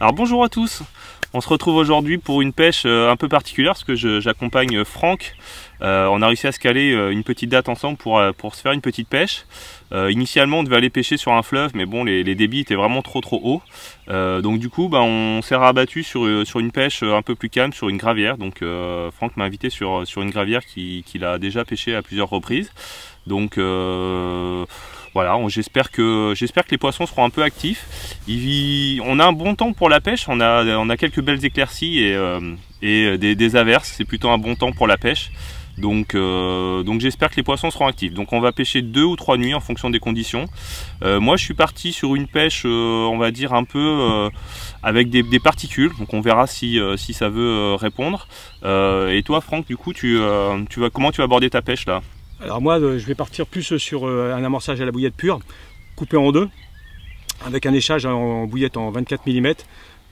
Alors bonjour à tous, on se retrouve aujourd'hui pour une pêche un peu particulière parce que j'accompagne Franck. On a réussi à se caler une petite date ensemble pour se faire une petite pêche. Initialement on devait aller pêcher sur un fleuve, mais bon les débits étaient vraiment trop hauts. Donc du coup on s'est rabattu sur une pêche un peu plus calme, sur une gravière. Donc Franck m'a invité sur une gravière qu'il a déjà pêché à plusieurs reprises. Donc voilà, j'espère que les poissons seront un peu actifs. On a un bon temps pour la pêche, on a quelques belles éclaircies et des averses, c'est plutôt un bon temps pour la pêche. Donc j'espère que les poissons seront actifs. Donc on va pêcher 2 ou 3 nuits en fonction des conditions. Moi je suis parti sur une pêche, on va dire un peu avec des particules. Donc on verra si ça veut répondre. Et toi Franck, du coup comment tu vas aborder ta pêche là? Alors moi je vais partir plus sur un amorçage à la bouillette pure, coupé en deux, avec un échage en bouillette en 24 mm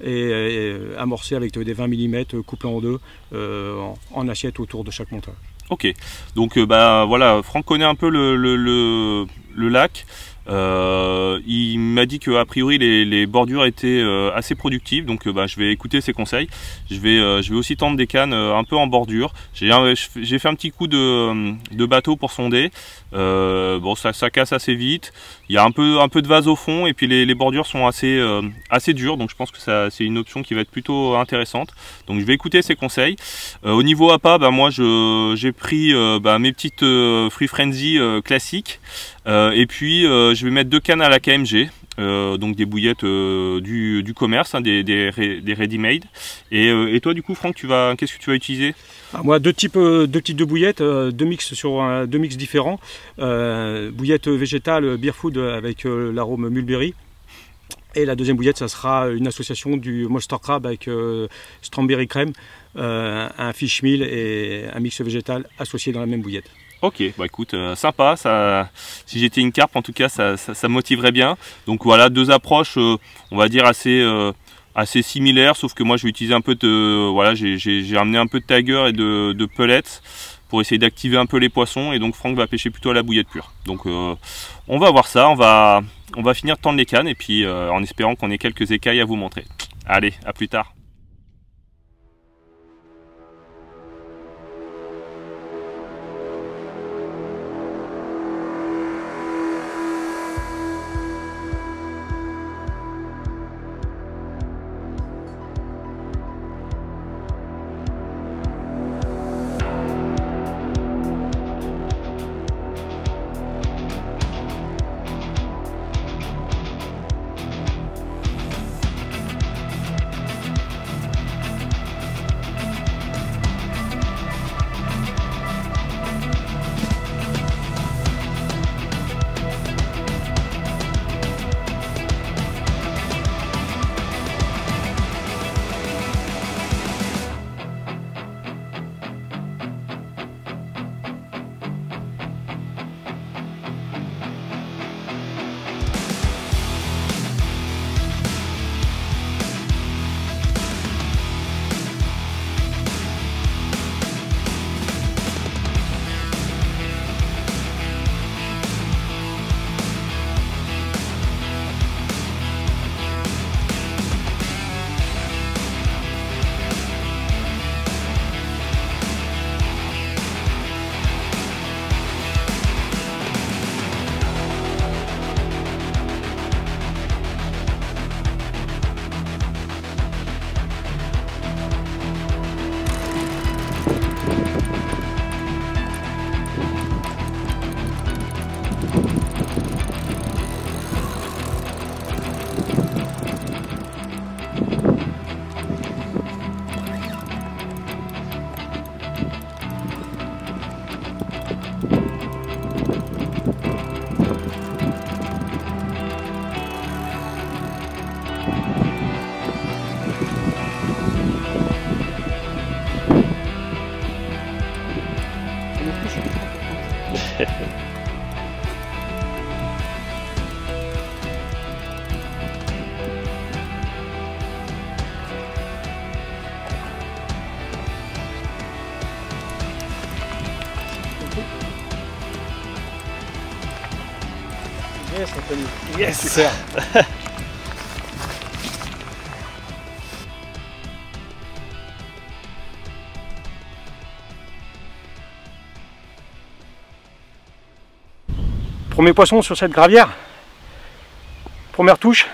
et amorcé avec des 20 mm couplés en deux en assiette autour de chaque montage. Ok, donc voilà, Franck connaît un peu le lac. Il m'a dit qu'a priori les bordures étaient assez productives, donc je vais écouter ses conseils. Je vais aussi tendre des cannes un peu en bordure. J'ai fait un petit coup de bateau pour sonder. Bon, ça casse assez vite. Il y a un peu de vase au fond et puis les bordures sont assez dures, donc je pense que c'est une option qui va être plutôt intéressante. Donc je vais écouter ses conseils. Au niveau appât, moi j'ai pris mes petites Free Frenzy classiques. Et puis je vais mettre 2 cannes à la KMG, donc des bouillettes du commerce, hein, des ready-made. Et toi du coup Franck, qu'est-ce que tu vas utiliser? Moi deux types de bouillettes, deux mix différents. Bouillette végétale Beer Food avec l'arôme mulberry. Et la deuxième bouillette, ça sera une association du Monster Crab avec Strawberry Crème, un fish meal et un mix végétal associé dans la même bouillette. Ok, écoute, sympa, si j'étais une carpe en tout cas ça motiverait bien. Donc voilà, 2 approches on va dire assez similaires, sauf que moi je vais utiliser un peu voilà, j'ai ramené un peu de tiger et de pellets pour essayer d'activer un peu les poissons, et donc Franck va pêcher plutôt à la bouillette pure. Donc on va voir ça, on va finir de tendre les cannes et puis en espérant qu'on ait quelques écailles à vous montrer. Allez, à plus tard. Yes, Anthony. Yes. Super. Premier poisson sur cette gravière. Première touche.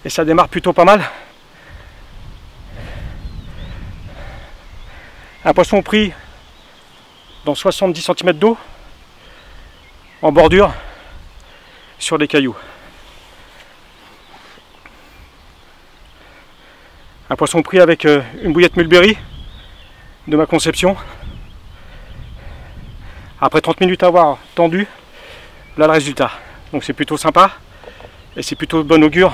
Et ça démarre plutôt pas mal. Un poisson pris dans 70 cm d'eau, en bordure, sur des cailloux. Un poisson pris avec une bouillette Mulberry de ma conception. Après 30 minutes à avoir tendu, là le résultat. Donc c'est plutôt sympa et c'est plutôt de bon augure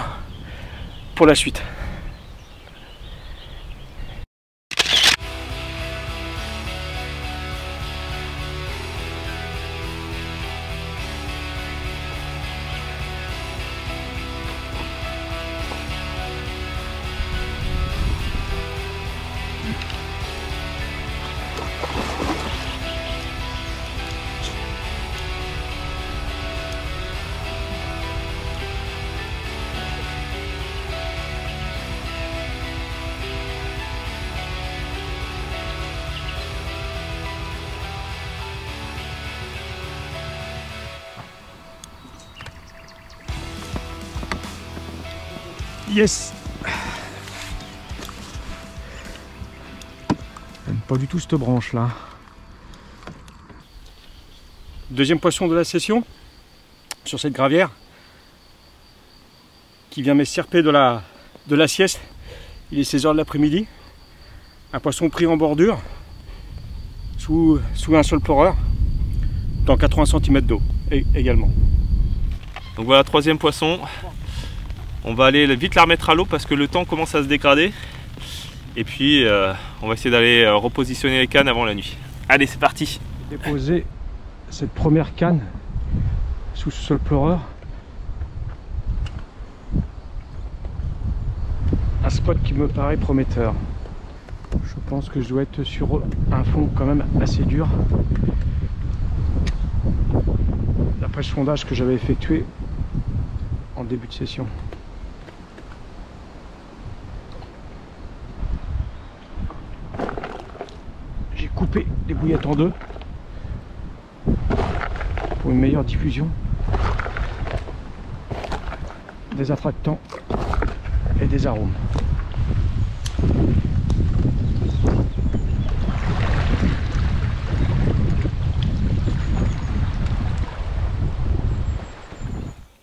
pour la suite. Yes. J'aime pas du tout cette branche là. Deuxième poisson de la session sur cette gravière qui vient m'estirper de la sieste. Il est 16 h de l'après-midi. Un poisson pris en bordure sous un sol pleureur dans 80 cm d'eau également. Donc voilà, troisième poisson. On va aller vite la remettre à l'eau parce que le temps commence à se dégrader. Et puis on va essayer d'aller repositionner les cannes avant la nuit. Allez, c'est parti. Déposer cette première canne sous ce sol pleureur. Un spot qui me paraît prometteur. Je pense que je dois être sur un fond quand même assez dur. D'après le sondage que j'avais effectué en début de session. J'ai coupé les bouillettes en deux pour une meilleure diffusion des attractants et des arômes.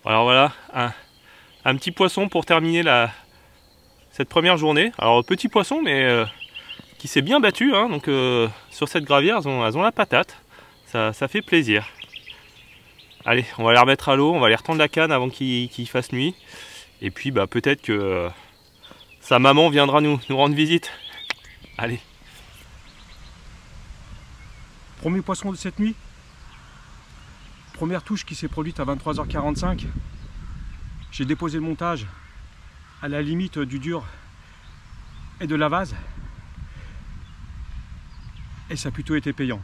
Alors voilà, un petit poisson pour terminer cette première journée. Alors petit poisson mais qui s'est bien battu, hein, donc sur cette gravière elles ont la patate, ça fait plaisir. Allez, on va les remettre à l'eau, on va les retendre la canne avant qu'il fasse nuit. Et puis bah, peut-être que sa maman viendra nous rendre visite. Allez. Premier poisson de cette nuit. Première touche qui s'est produite à 23 h 45. J'ai déposé le montage à la limite du dur et de la vase. Et ça a plutôt été payant.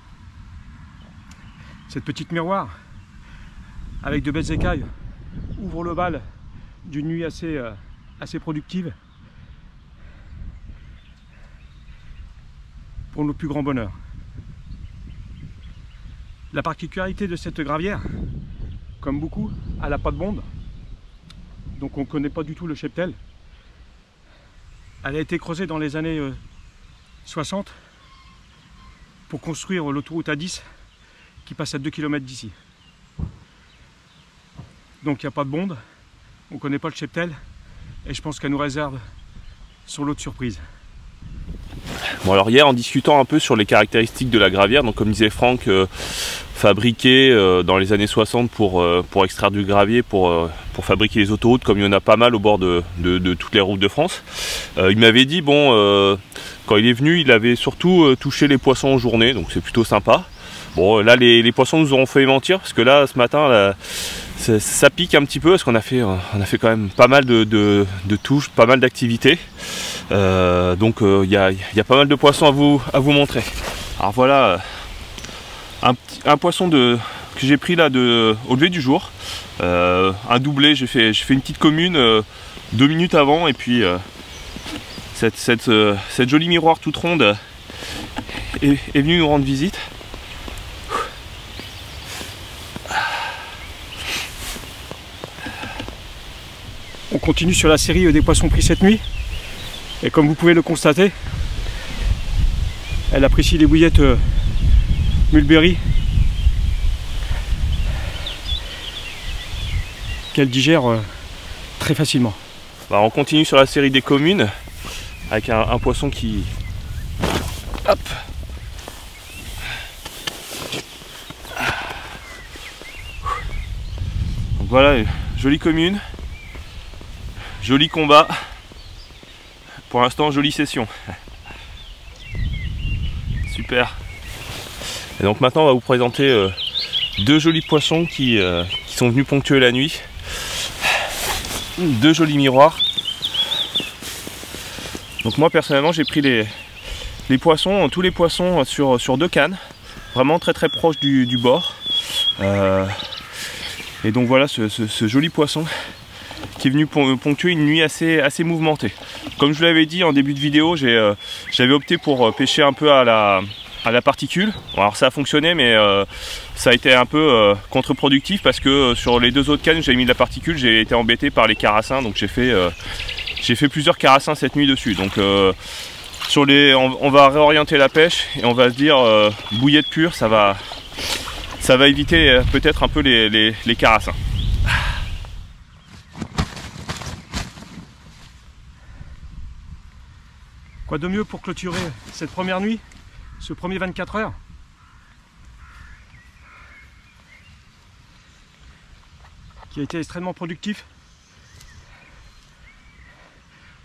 Cette petite miroir avec de belles écailles ouvre le bal d'une nuit assez productive pour nos plus grands bonheurs. La particularité de cette gravière, comme beaucoup, elle n'a pas de bonde, donc on ne connaît pas du tout le cheptel. Elle a été creusée dans les années 60 pour construire l'autoroute A10 qui passe à 2 km d'ici. Donc il n'y a pas de bonde, on ne connaît pas le cheptel et je pense qu'elle nous réserve son lot de surprises. Bon alors hier en discutant un peu sur les caractéristiques de la gravière, donc comme disait Franck, fabriquée dans les années 60 pour extraire du gravier, pour fabriquer les autoroutes, comme il y en a pas mal au bord de toutes les routes de France. Il m'avait dit, bon, quand il est venu, il avait surtout touché les poissons en journée, donc c'est plutôt sympa. Bon là les poissons nous auront fait mentir, parce que là ce matin, là, ça pique un petit peu, parce qu'on a fait quand même pas mal de touches, pas mal d'activités. Donc il y a pas mal de poissons à vous montrer. Alors voilà un poisson que j'ai pris là au lever du jour, un doublé. J'ai fait une petite commune 2 minutes avant, et puis cette jolie miroir toute ronde est venue nous rendre visite. continue sur la série des poissons pris cette nuit. Et comme vous pouvez le constater, elle apprécie les bouillettes mulberry qu'elle digère très facilement. Bah, on continue sur la série des communes avec un poisson qui... Hop. Donc voilà, jolie commune, joli combat, pour l'instant jolie session. Super. Et donc maintenant on va vous présenter deux jolis poissons qui sont venus ponctuer la nuit. Deux jolis miroirs. Donc moi personnellement j'ai pris les poissons, tous les poissons sur deux cannes, vraiment très proche du bord. Et donc voilà ce joli poisson qui est venu ponctuer une nuit assez mouvementée. Comme je vous l'avais dit en début de vidéo, j'avais opté pour pêcher un peu à la particule. Bon, alors ça a fonctionné, mais ça a été un peu contre-productif parce que sur les deux autres cannes où j'avais mis de la particule, j'ai été embêté par les carassins, donc j'ai fait plusieurs carassins cette nuit dessus. Donc on va réorienter la pêche et on va se dire bouillette pure, ça va éviter peut-être un peu les carassins. Quoi de mieux pour clôturer cette première nuit, ce premier 24 heures? Qui a été extrêmement productif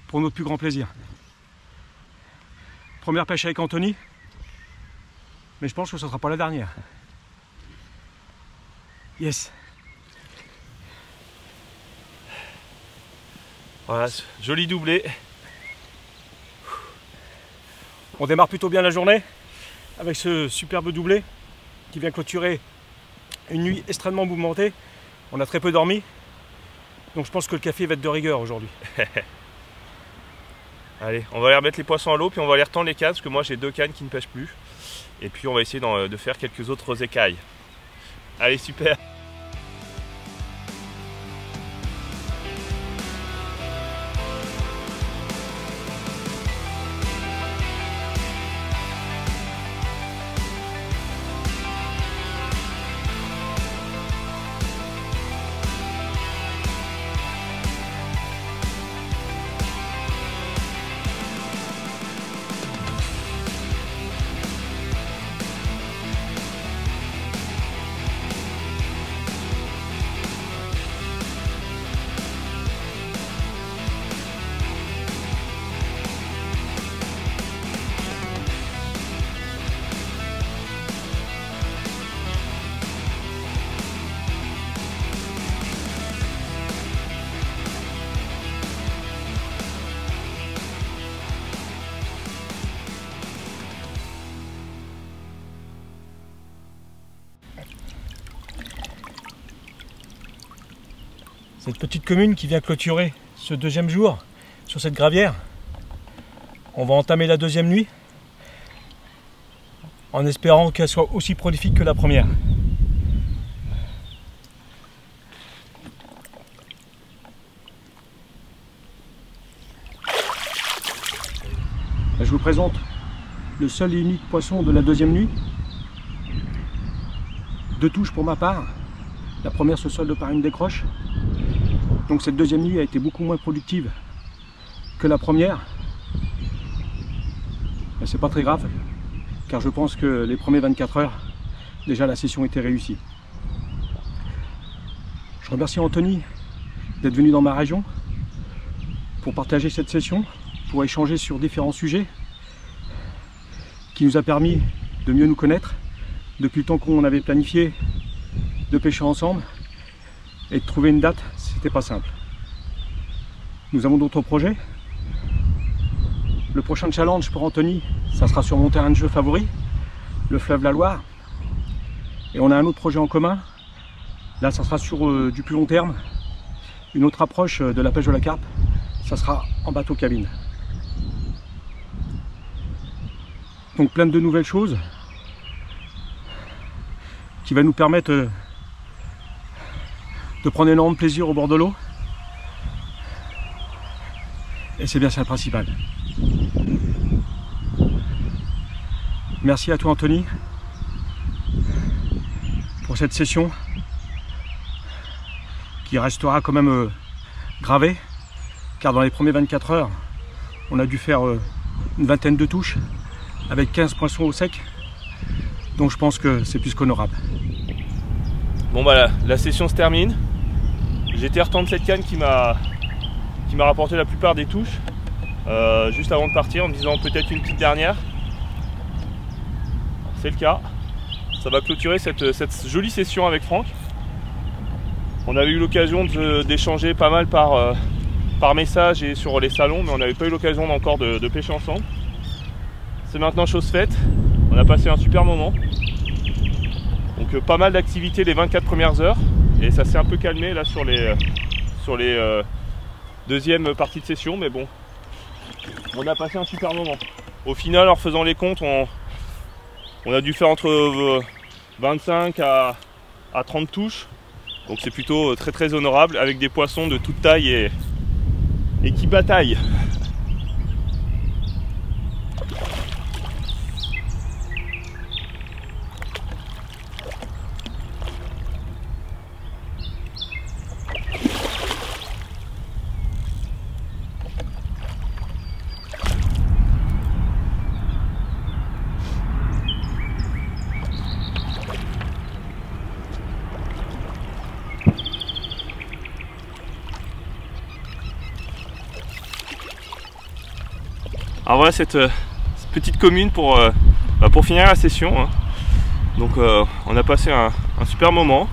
pour notre plus grand plaisir. Première pêche avec Anthony, mais je pense que ce ne sera pas la dernière. Yes. Voilà, joli doublé. On démarre plutôt bien la journée avec ce superbe doublé qui vient clôturer une nuit extrêmement mouvementée. On a très peu dormi, donc je pense que le café va être de rigueur aujourd'hui. Allez, on va aller remettre les poissons à l'eau, puis on va aller retendre les cannes, parce que moi j'ai deux cannes qui ne pêchent plus. Et puis on va essayer de faire quelques autres écailles. Allez, super! Cette petite commune qui vient clôturer ce deuxième jour sur cette gravière. On va entamer la deuxième nuit en espérant qu'elle soit aussi prolifique que la première. Je vous présente le seul et unique poisson de la deuxième nuit. Deux touches pour ma part. La première se solde par une décroche. Donc cette deuxième nuit a été beaucoup moins productive que la première. Mais c'est pas très grave, car je pense que les premiers 24 heures, déjà la session était réussie. Je remercie Anthony d'être venu dans ma région pour partager cette session, pour échanger sur différents sujets qui nous a permis de mieux nous connaître depuis le temps qu'on avait planifié de pêcher ensemble, et de trouver une date, c'était pas simple. Nous avons d'autres projets. Le prochain challenge pour Anthony, ça sera sur mon terrain de jeu favori, le fleuve la Loire. Et on a un autre projet en commun. Là, ça sera sur du plus long terme. Une autre approche de la pêche de la carpe, ça sera en bateau cabine. Donc plein de nouvelles choses qui va nous permettre de prendre énormément de plaisir au bord de l'eau. Et c'est bien ça le principal. Merci à toi Anthony pour cette session qui restera quand même gravée, car dans les premières 24 heures, on a dû faire une vingtaine de touches avec 15 poissons au sec. Donc je pense que c'est plus qu'honorable. Bon bah la session se termine. J'ai été retendre cette canne qui m'a rapporté la plupart des touches juste avant de partir en me disant peut-être une petite dernière. C'est le cas. Ça va clôturer cette jolie session avec Franck. On avait eu l'occasion d'échanger pas mal par message et sur les salons, mais on n'avait pas eu l'occasion encore de pêcher ensemble. C'est maintenant chose faite. On a passé un super moment. Donc pas mal d'activités les 24 premières heures. Et ça s'est un peu calmé là sur les deuxièmes parties de session, mais bon, on a passé un super moment. Au final, en refaisant les comptes, on a dû faire entre 25 à 30 touches. Donc c'est plutôt très honorable avec des poissons de toute taille et qui bataillent. Alors voilà cette petite commune pour finir la session. Hein. Donc on a passé un super moment.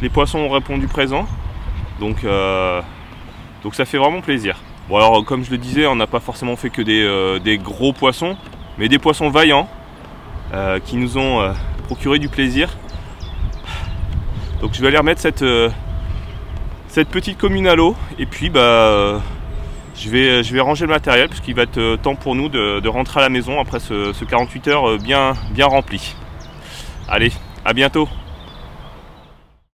Les poissons ont répondu présent. Donc ça fait vraiment plaisir. Bon alors comme je le disais, on n'a pas forcément fait que des gros poissons, mais des poissons vaillants qui nous ont procuré du plaisir. Donc je vais aller remettre cette petite commune à l'eau et puis je vais ranger le matériel puisqu'il va être temps pour nous de rentrer à la maison après ce 48 heures bien rempli. Allez, à bientôt!